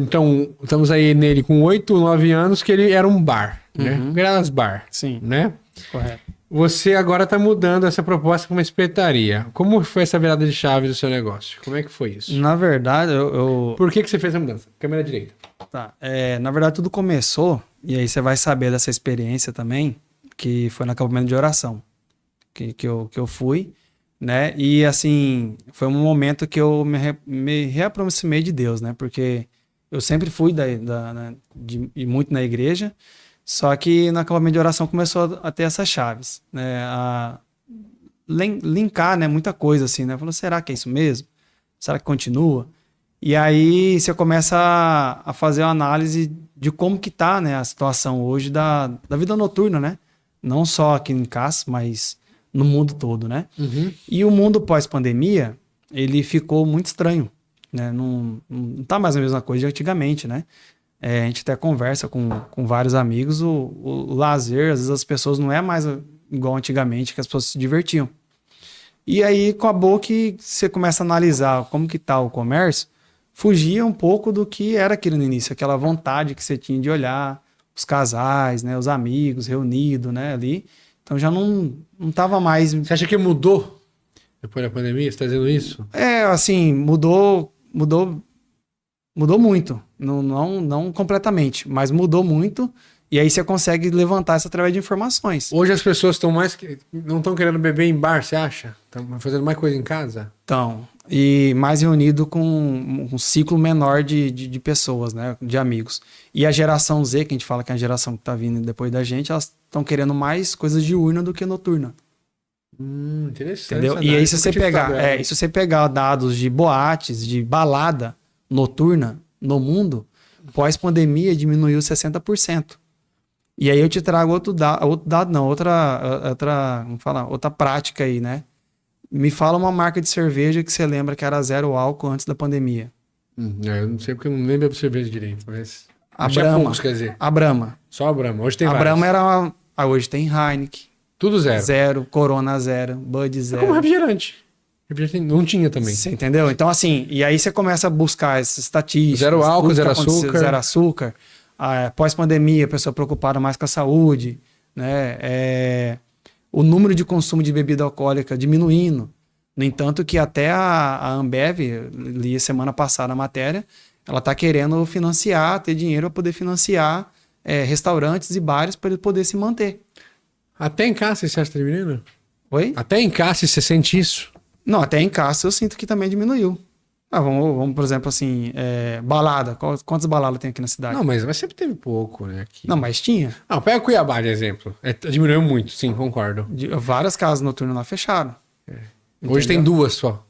Então, estamos aí nele com 8, 9 anos, que ele era um bar, né? Gralas Bar. Sim. Né? Correto. Você agora está mudando essa proposta para uma espetaria. Como foi essa virada de chave do seu negócio? Como é que foi isso? Na verdade, eu... Por que você fez a mudança? Câmera direita. Tá. Na verdade, tudo começou, e aí você vai saber dessa experiência também, que foi no acampamento de oração que eu fui, né? E assim, foi um momento que eu me reaproximei de Deus, né? Porque eu sempre fui de ir muito na igreja, só que no acampamento de oração começou a ter essas chaves, né? A linkar, né? Muita coisa assim, né? Falou, será que é isso mesmo? Será que continua? E aí você começa a fazer uma análise de como que tá, né, a situação hoje da vida noturna, né? Não só aqui em Cássio, mas no mundo todo, né? E o mundo pós-pandemia, ele ficou muito estranho, né? Não tá mais a mesma coisa de antigamente, né? A gente até conversa com vários amigos, o lazer, às vezes as pessoas não é mais igual antigamente, que as pessoas se divertiam. E aí, com a boa que você começa a analisar como que tá o comércio, fugia um pouco do que era aquilo no início, aquela vontade que você tinha de olhar os casais, né, os amigos reunidos, né, ali. Então já não tava mais... Você acha que mudou depois da pandemia? Você está dizendo isso? Assim, mudou muito. Não completamente, mas mudou muito. E aí você consegue levantar isso através de informações. Hoje as pessoas não estão querendo beber em bar, você acha? Estão fazendo mais coisa em casa? Então, e mais reunido com um ciclo menor de pessoas, né? De amigos. E a geração Z, que a gente fala que é a geração que está vindo depois da gente, elas estão querendo mais coisas diurna do que noturna. Interessante. Entendeu? E aí se você pegar dados de boates, de balada noturna no mundo, pós-pandemia diminuiu 60%. E aí eu te trago outra prática aí, né? Me fala uma marca de cerveja que você lembra que era zero álcool antes da pandemia. Eu não sei porque eu não nem bebo cerveja direito, mas... A Brahma. Poucos, quer dizer. A Brahma. Só a Brahma. Hoje tem a várias. Brahma era... hoje tem Heineken. Tudo zero. Zero, Corona zero, Bud zero. Como refrigerante. Refrigerante não tinha também. Você entendeu? Então assim, e aí você começa a buscar essas estatísticas. Zero álcool, zero açúcar. Zero açúcar. Pós-pandemia, a pessoa preocupada mais com a saúde, né? O número de consumo de bebida alcoólica diminuindo. No entanto, que até a Ambev, li semana passada a matéria, ela está querendo financiar, ter dinheiro para poder financiar restaurantes e bares para ele poder se manter. Até em Cássio você acha que tá diminuindo? Oi? Até em Cássio você sente isso? Não, até em Cássio eu sinto que também diminuiu. Vamos, por exemplo, assim, balada. Quantas baladas tem aqui na cidade? Não, mas sempre teve pouco, né? Aqui. Não, mas tinha. Não, pega Cuiabá de exemplo. Diminuiu muito, sim, concordo. Várias casas noturnas lá fecharam. Hoje tem 2 só,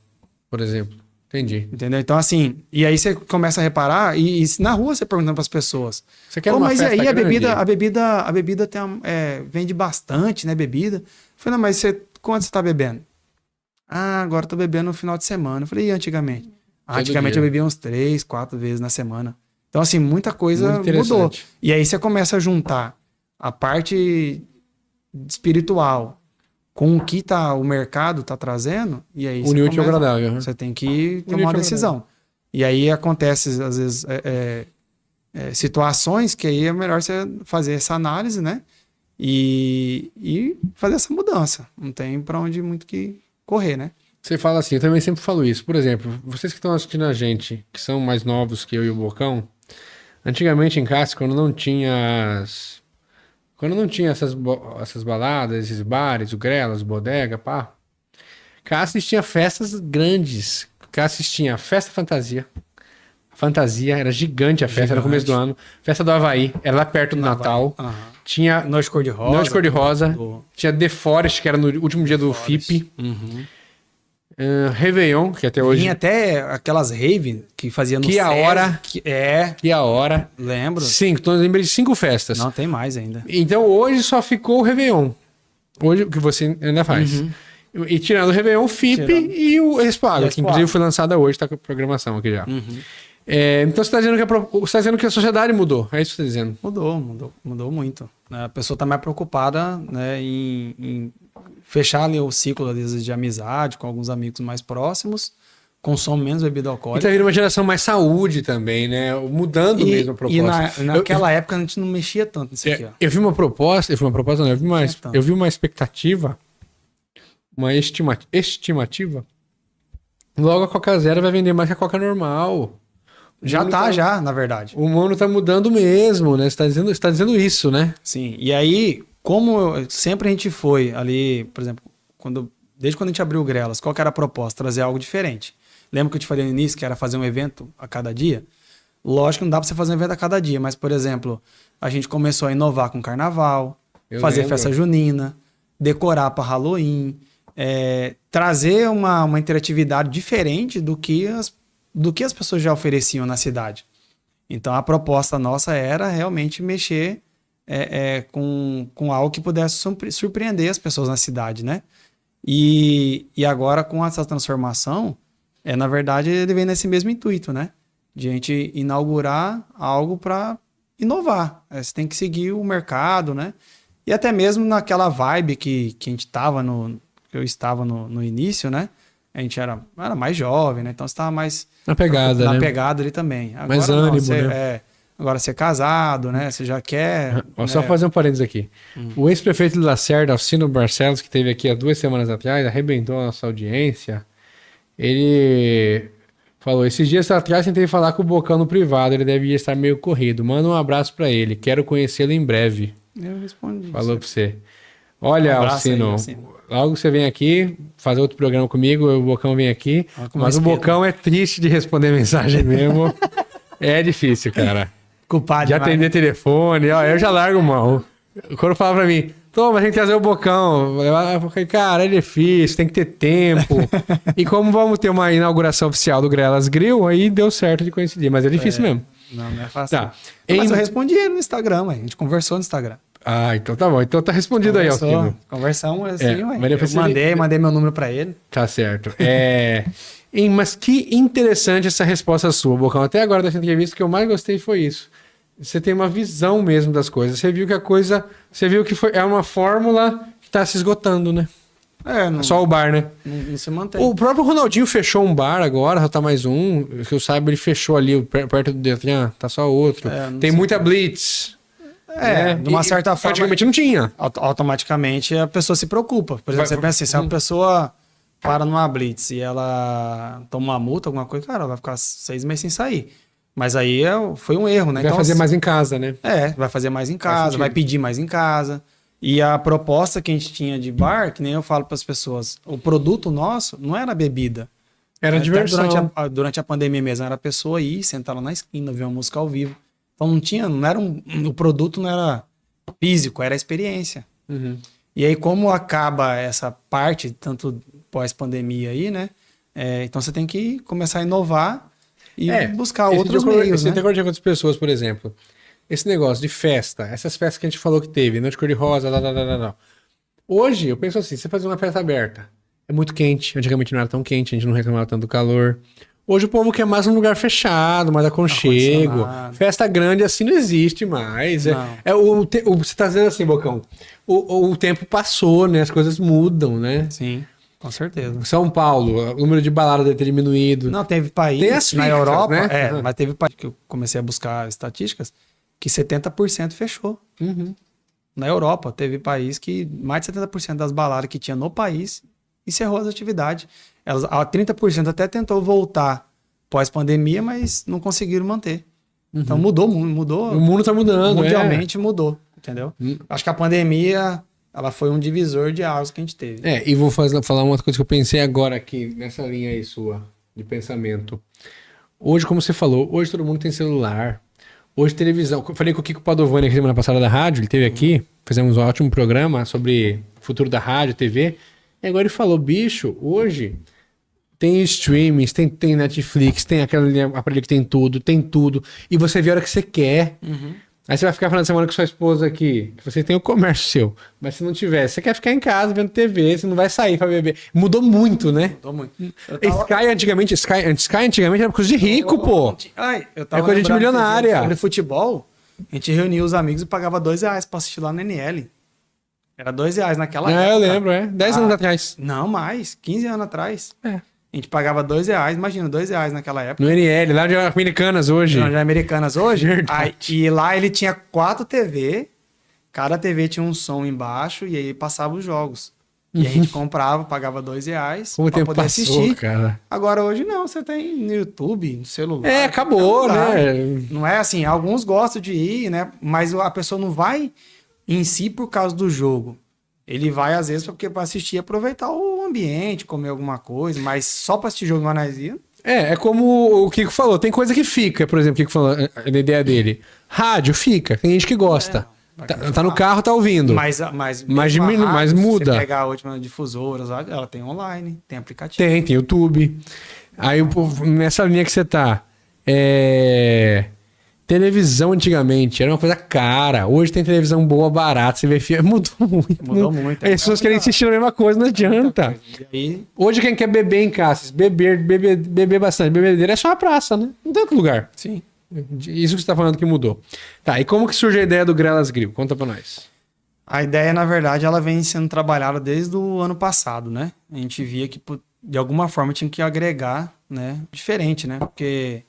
por exemplo. Entendi. Entendeu? Então, assim, e aí você começa a reparar, e na rua você perguntando para as pessoas. Você quer uma mas festa aí grande? a bebida tem vende bastante, né? Bebida. Eu falei, não, mas quanto você tá bebendo? Agora eu tô bebendo no final de semana. Eu falei, e antigamente? Antigamente eu bebia uns 3, 4 vezes na semana. Então, assim, muita coisa mudou. E aí você começa a juntar a parte espiritual com o que o mercado tá trazendo, e aí Unir útil agradável. Você tem que tomar uma decisão. E aí acontece, às vezes, situações que aí é melhor você fazer essa análise, né? E fazer essa mudança. Não tem para onde muito que correr, né? Você fala assim, eu também sempre falo isso. Por exemplo, vocês que estão assistindo a gente, que são mais novos que eu e o Bocão, antigamente em Cássio, quando não tinha essas baladas, esses bares, o Grelas, bodega, pá, Cássio tinha festas grandes. Cássio tinha festa fantasia. Fantasia, era gigante a festa, era no começo do ano. Festa do Havaí, era lá perto do Natal. Tinha Noite Cor-de-Rosa. Tinha The Forest, que era no último dia do FIP. Réveillon, que até hoje... Tinha até aquelas rave que fazia no Que a hora. Que a hora. Lembro. 5, então eu lembrei de 5 festas. Não, tem mais ainda. Então hoje só ficou o Réveillon. Hoje, o que você ainda faz. E tirando o Réveillon, o FIP e o Expo, que inclusive foi lançada hoje, tá com a programação aqui já. Então você está dizendo que a sociedade mudou, é isso que você está dizendo? Mudou muito. A pessoa está mais preocupada, né, em fechar ali o ciclo às vezes, de amizade com alguns amigos mais próximos, consome menos bebida E alcoólica. tá vindo uma geração mais saúde também, né? Mudando mesmo a proposta. E naquela época a gente não mexia tanto nisso aqui, ó. Eu vi uma proposta, não, eu vi uma expectativa, uma estimativa. Logo a Coca Zero vai vender mais que a Coca normal. Já, na verdade. O mundo tá mudando mesmo, né? Você tá dizendo isso, né? Sim, e aí, como sempre a gente foi ali, por exemplo, desde quando a gente abriu o Grelas, qual que era a proposta? Trazer algo diferente. Lembra que eu te falei no início que era fazer um evento a cada dia? Lógico que não dá pra você fazer um evento a cada dia, mas, por exemplo, a gente começou a inovar com carnaval, fazer festa junina, decorar para Halloween, trazer uma interatividade diferente do que as pessoas já ofereciam na cidade. Então a proposta nossa era realmente mexer com algo que pudesse surpreender as pessoas na cidade, né? E agora com essa transformação, na verdade ele vem nesse mesmo intuito, né? De a gente inaugurar algo para inovar. Você tem que seguir o mercado, né? E até mesmo naquela vibe que a gente estava que eu estava no início, né? A gente era mais jovem, né? Então você estava mais Na pegada, né? pegada ali também. Agora, mais ânimo, né? Agora você é casado, né? Você já quer... Só fazer um parênteses aqui. O ex-prefeito de Lacerda, Alcino Barcelos, que esteve aqui há 2 semanas atrás, arrebentou a nossa audiência. Ele falou, esses dias atrás tentei falar com o Bocão no privado, ele devia estar meio corrido. Manda um abraço pra ele, quero conhecê-lo em breve. Eu respondi. Falou pra você. Olha, Alcino, logo você vem aqui fazer outro programa comigo, o Bocão vem aqui, mas o Bocão é triste de responder mensagem mesmo. É difícil, cara. Culpado de atender telefone, ó, eu já largo mão. Quando fala pra mim, mas tem que trazer o Bocão. Eu falei, cara, é difícil, tem que ter tempo. E como vamos ter uma inauguração oficial do Grelas Grill, aí deu certo de coincidir, mas é difícil mesmo. Não é fácil. Tá. Mas eu respondi ele no Instagram, a gente conversou no Instagram. Ah, então tá bom. Então tá respondido aí, Alcino. Conversamos assim, eu mandei meu número pra ele. Tá certo. Mas que interessante essa resposta sua, Bocão. Até agora dessa entrevista, o que eu mais gostei foi isso. Você tem uma visão mesmo das coisas. Você viu que é uma fórmula que tá se esgotando, né? Só o bar, né? Não se mantém. O próprio Ronaldinho fechou um bar agora, já tá mais um. Que eu saiba, ele fechou ali perto do Detran, tá só outro. Tem muita blitz. De uma certa forma. Praticamente não tinha. Automaticamente a pessoa se preocupa. Por exemplo, você pensa assim, se uma pessoa para numa blitz e ela toma uma multa, alguma coisa, cara, ela vai ficar 6 meses sem sair. Mas aí foi um erro, né? Vai fazer mais em casa, né? Vai fazer mais em casa, vai pedir mais em casa. E a proposta que a gente tinha de bar, que nem eu falo para as pessoas, o produto nosso não era bebida. Era diversão. Durante a pandemia mesmo, era a pessoa ir, sentar lá na esquina, ver uma música ao vivo. Então o produto não era físico, era a experiência. Uhum. E aí como acaba essa parte, tanto pós-pandemia aí, né? Então você tem que começar a inovar e buscar outros meios, né? Você tem com outras pessoas, por exemplo. Esse negócio de festa, essas festas que a gente falou que teve, noite cor-de-rosa, Hoje, eu penso assim, você fazer uma festa aberta, é muito quente, antigamente não era tão quente, a gente não reclamava tanto do calor. Hoje o povo quer mais um lugar fechado, mais aconchego. Festa grande assim não existe mais. Você tá dizendo assim, Bocão, o tempo passou, né? As coisas mudam, né? Sim, com certeza. São Paulo, o número de baladas deve ter diminuído. Não, teve país tem as na fixas, Europa, né? Mas teve país que eu comecei a buscar estatísticas, que 70% fechou. Uhum. Na Europa, teve país que mais de 70% das baladas que tinha no país encerrou as atividades. A 30% até tentou voltar pós-pandemia, mas não conseguiram manter. Uhum. Então mudou. O mundo tá mudando. Mundialmente mudou, entendeu? Acho que a pandemia, ela foi um divisor de águas que a gente teve. E vou falar uma coisa que eu pensei agora aqui, nessa linha aí sua, de pensamento. Hoje, como você falou, hoje todo mundo tem celular. Hoje televisão. Eu falei com o Kiko Padovani aqui semana passada da rádio, ele esteve aqui, fizemos um ótimo programa sobre o futuro da rádio, TV. E agora ele falou, bicho, hoje tem streamings, tem Netflix, tem aquele aparelho que tem tudo. E você vê a hora que você quer. Uhum. Aí você vai ficar falando semana com sua esposa aqui, que você tem o comércio seu. Mas se não tiver, você quer ficar em casa vendo TV, você não vai sair pra beber. Mudou muito, né? Mudou muito. Sky antigamente era coisa de rico, pô. Eu tava coisa de milionária. Sobre futebol, a gente reunia os amigos e pagava R$2 pra assistir lá no NL. Era R$2 naquela época. Eu lembro, 10 anos atrás. Não, mais. 15 anos atrás. A gente pagava R$2, imagina, R$2 naquela época. No NL, lá de Americanas hoje. Já Americanas hoje. Verdade. E lá ele tinha 4 TV, cada TV tinha um som embaixo e aí passava os jogos. E a gente comprava, pagava R$2 Como o pra tempo poder passou, assistir. cara. Agora hoje não, você tem no YouTube, no celular. Acabou, né? Não é assim, alguns gostam de ir, né? Mas a pessoa não vai em si por causa do jogo. Ele vai, às vezes, porque para assistir e aproveitar o ambiente, comer alguma coisa, mas só para assistir jogo nós ia. É como o Kiko falou, tem coisa que fica, por exemplo, o Kiko falou, a ideia dele. Rádio fica, tem gente que gosta. Tá no carro, tá ouvindo. Mas muda. Se você pegar a última difusora, ela tem online, tem aplicativo. Tem YouTube. Aí, nessa linha que você tá, televisão antigamente era uma coisa cara. Hoje tem televisão boa, barata. Você vê filme, mudou muito. Mudou muito. As pessoas querem insistir na mesma coisa, não adianta. Hoje quem quer beber em casa, beber bastante, bebedeira é só a praça, né? Não tem outro lugar. Sim. Isso que você tá falando que mudou. Tá, e como que surge a ideia do Grelas Grill? Conta pra nós. A ideia, na verdade, ela vem sendo trabalhada desde o ano passado, né? A gente via que, de alguma forma, tinha que agregar, né? Diferente, né? Porque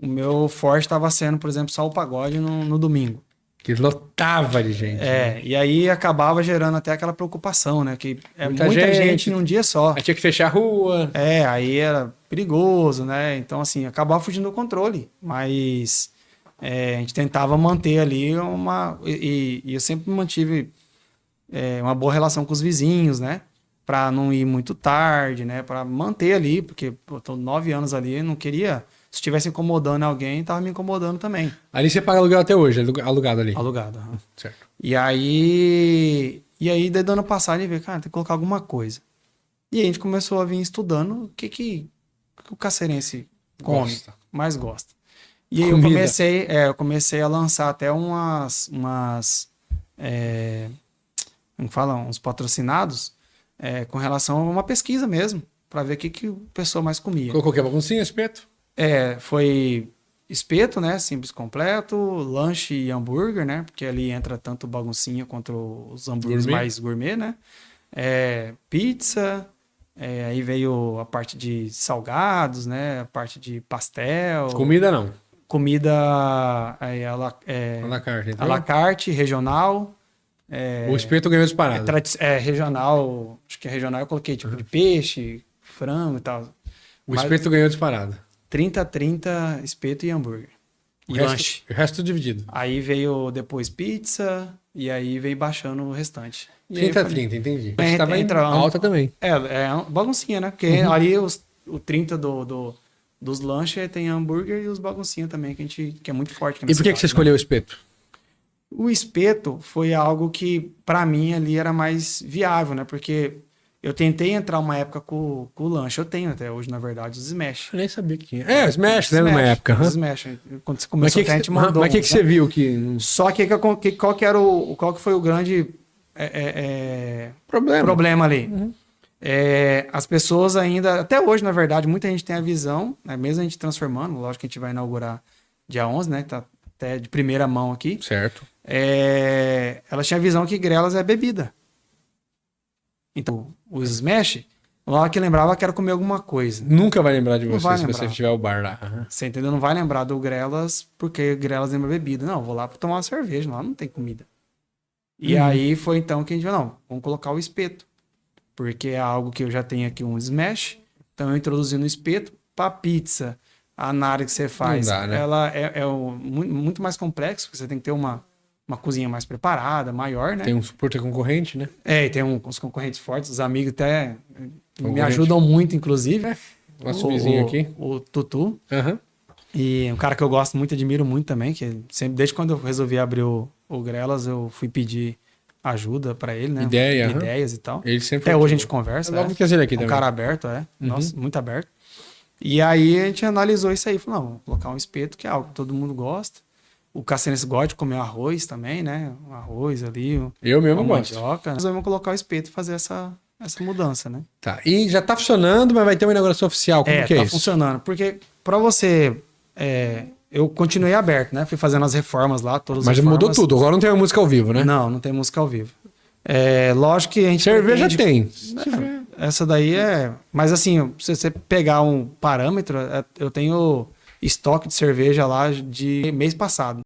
o meu forte estava sendo, por exemplo, só o pagode no domingo. Que lotava de gente. Né? E aí acabava gerando até aquela preocupação, né? Que é muita gente num dia só. Aí tinha que fechar a rua. Aí era perigoso, né? Então, assim, acabava fugindo do controle. Mas a gente tentava manter ali uma... E eu sempre mantive uma boa relação com os vizinhos, né? Para não ir muito tarde, né? Para manter ali, porque eu tô 9 anos ali, não queria... Se estivesse incomodando alguém, tava me incomodando também. Ali você paga aluguel até hoje, alugado ali? Alugado. Certo. E aí, desde o ano passado, a gente veio, cara, tem que colocar alguma coisa. E a gente começou a vir estudando o que o caceirense come, mais gosta. E aí eu comecei a lançar até uns patrocinados com relação a uma pesquisa mesmo, para ver o que o pessoal mais comia. Colocou o que? Baguncinha, espeto? Foi espeto, né? Simples completo, lanche e hambúrguer, né? Porque ali entra tanto baguncinha quanto os hambúrgueres mais gourmet, né? Pizza, aí veio a parte de salgados, né? A parte de pastel. Comida não. Comida à la carte, então? à la carte, regional. O espeto ganhou disparado. Regional, acho que é regional, eu coloquei tipo de peixe, frango e tal. O espeto ganhou disparado. 30 espeto e hambúrguer. E lanche. O resto dividido. Aí veio depois pizza e aí veio baixando o restante. 30, entendi. Mas estava alta também. É baguncinha, né? Porque ali o 30 dos lanches tem hambúrguer e os baguncinha também, que é muito forte. E por que você escolheu o espeto? O espeto foi algo que, pra mim, ali era mais viável, né? Porque eu tentei entrar uma época com o lanche. Eu tenho até hoje, na verdade, os Smash. Eu nem sabia que tinha. Os Smash, né? Numa época. Os Smash. Quando você começou, a gente mandou. Mas o que você viu que... Só que qual que foi o grande problema ali? As pessoas ainda... Até hoje, na verdade, muita gente tem a visão, né? Mesmo a gente transformando, lógico que a gente vai inaugurar dia 11, né? Tá até de primeira mão aqui. Certo. Elas tinham a visão que grelas é bebida. Então, os Smash, logo que lembrava que era comer alguma coisa. Nunca vai lembrar de você se você tiver o bar lá. Você entendeu? Não vai lembrar do Grelas porque Grelas lembra bebida. Não, vou lá para tomar uma cerveja, lá não tem comida. E aí foi então que a gente falou, não, vamos colocar o espeto. Porque é algo que eu já tenho aqui um Smash, então eu introduzi no espeto para pizza. A análise que você faz, não dá, né? ela muito mais complexo, porque você tem que ter uma cozinha mais preparada, maior, né? Tem um suporte concorrente, né? E tem uns concorrentes fortes, os amigos até me ajudam muito, inclusive. Nosso vizinho aqui. O Tutu. E um cara que eu gosto muito, admiro muito também, que sempre, desde quando eu resolvi abrir o Grelas, eu fui pedir ajuda pra ele, né? Ideias e tal. Ele sempre até hoje a gente conversa. Logo que ele aqui também. Um cara aberto, Nossa, muito aberto. E aí a gente analisou isso aí, falou, não, vamos colocar um espeto, que é algo que todo mundo gosta. O caceirense gosta de comer arroz também, né? Um arroz ali. Eu mesmo gosto. Nós vamos colocar o espeto e fazer essa mudança, né? Tá. E já tá funcionando, mas vai ter uma inauguração oficial. Como que é isso? Tá funcionando. Porque pra você... eu continuei aberto, né? Fui fazendo as reformas lá, todas as reformas. Mas mudou tudo. Agora não tem música ao vivo, né? Não tem música ao vivo. Lógico que a gente... Cerveja tem. Essa daí é... Mas assim, se você pegar um parâmetro, eu tenho estoque de cerveja lá de mês passado.